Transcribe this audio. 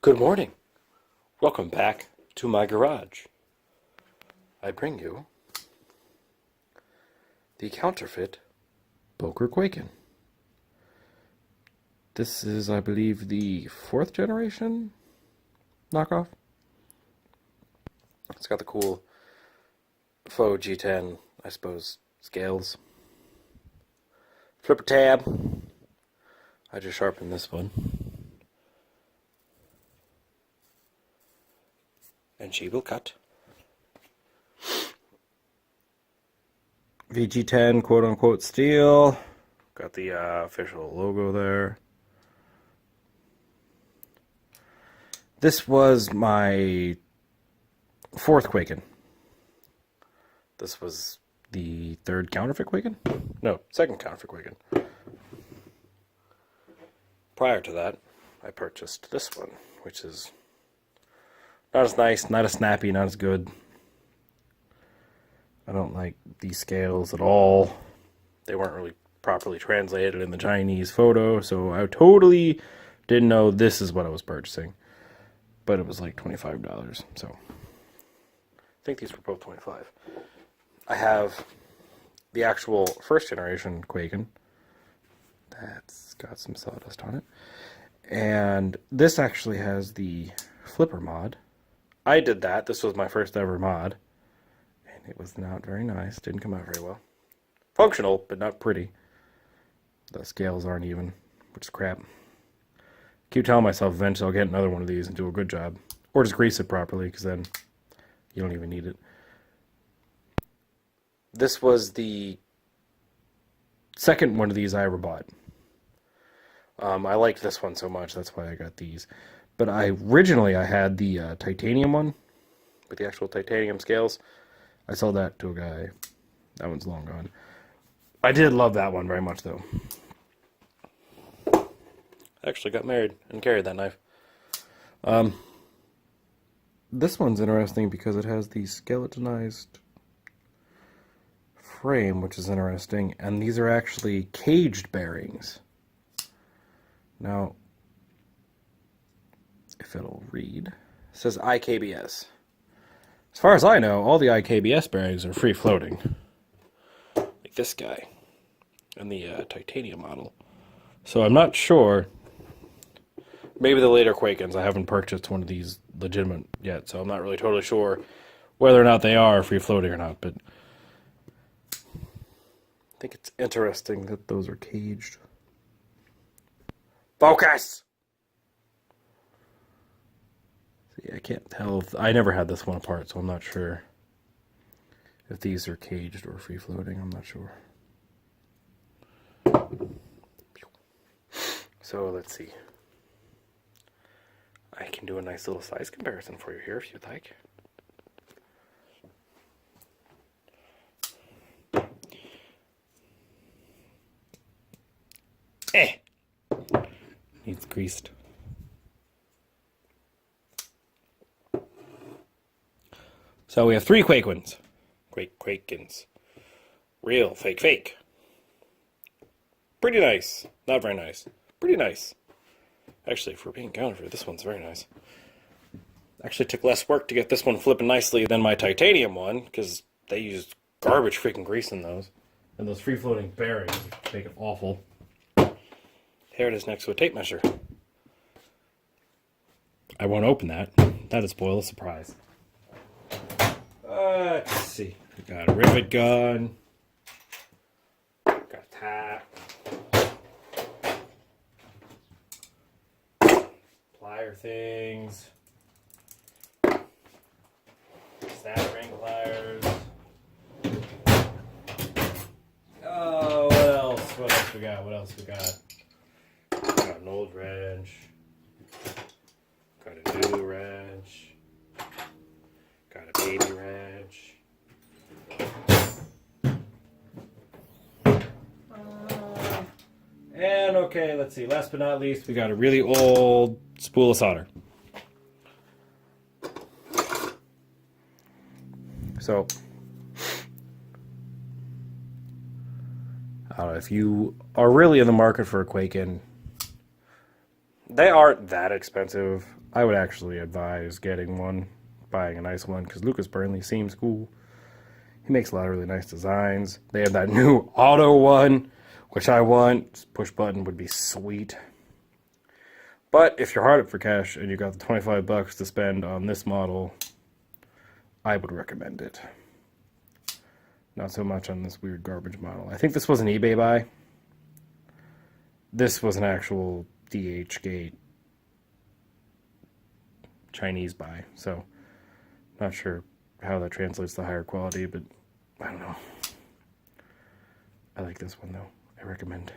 Good morning. Welcome back to my garage. I bring you the counterfeit Boker Kwaiken. This is, I believe, the 4th generation knockoff. It's got the cool faux G10, I suppose, scales. Flipper tab. I just sharpened this one. And she will cut. VG10 quote unquote steel. Got the official logo there. This was my 4th Kwaiken. This was the 3rd counterfeit Kwaiken? No, 2nd counterfeit Kwaiken. Prior to that, I purchased this one, which is not as nice, not as snappy, not as good. I don't like these scales at all. They weren't really properly translated in the Chinese photo, so I totally didn't know this is what I was purchasing. But it was like $25, so I think these were both $25. I have the actual 1st generation Kwaiken. That's got some sawdust on it. And this actually has the flipper mod. I did that. This was my first ever mod. And it was not very nice. Didn't come out very well. Functional, but not pretty. The scales aren't even, which is crap. Keep telling myself eventually I'll get another one of these and do a good job. Or just grease it properly, because then you don't even need it. This was the 2nd one of these I ever bought. I liked this one so much, that's why I got these. But originally I had the titanium one, with the actual titanium scales. I sold that to a guy. That one's long gone. I did love that one very much, though. I actually got married and carried that knife. This one's interesting because it has the skeletonized frame, which is interesting. And these are actually caged bearings. Now, if it'll read, it says IKBS. As far as I know, all the IKBS bearings are free floating. Like this guy. And the titanium model. So I'm not sure. Maybe the later Kwaikens. I haven't purchased one of these legitimate yet, so I'm not really totally sure whether or not they are free floating or not, but I think it's interesting that those are caged. Focus! See, I can't tell. I never had this one apart, so I'm not sure if these are caged or free floating. I'm not sure. So let's see. I can do a nice little size comparison for you here if you'd like. Needs greased. So we have 3 Kwaikens. Kwaikens. Real, fake. Pretty nice. Not very nice. Pretty nice. Actually, for being counterfeit, this one's very nice. Actually took less work to get this one flipping nicely than my titanium one, because they used garbage freaking grease in those. And those free-floating bearings make it awful. Here it is next to a tape measure. I won't open that. That'd spoil the surprise. Let's see. We got a rivet gun. Got a tack. Plier things. Snapping pliers. Oh, what else? What else we got? Got an old wrench. Got a new wrench. Got a baby wrench. And okay, let's see. Last but not least, we got a really old spool of solder. So, I don't know, if you are really in the market for a Kwaiken, They aren't that expensive. I would actually advise getting one, buying a nice one, because Lucas Burnley seems cool. He makes a lot of really nice designs. They have that new auto one, which I want. Push button would be sweet. But if you're hard up for cash and you got the 25 bucks to spend on this model, I would recommend it. Not so much on this weird garbage model. I think this was an eBay buy. This was an actual DHgate Chinese buy, so not sure how that translates to higher quality, but I don't know. I like this one though. I recommend.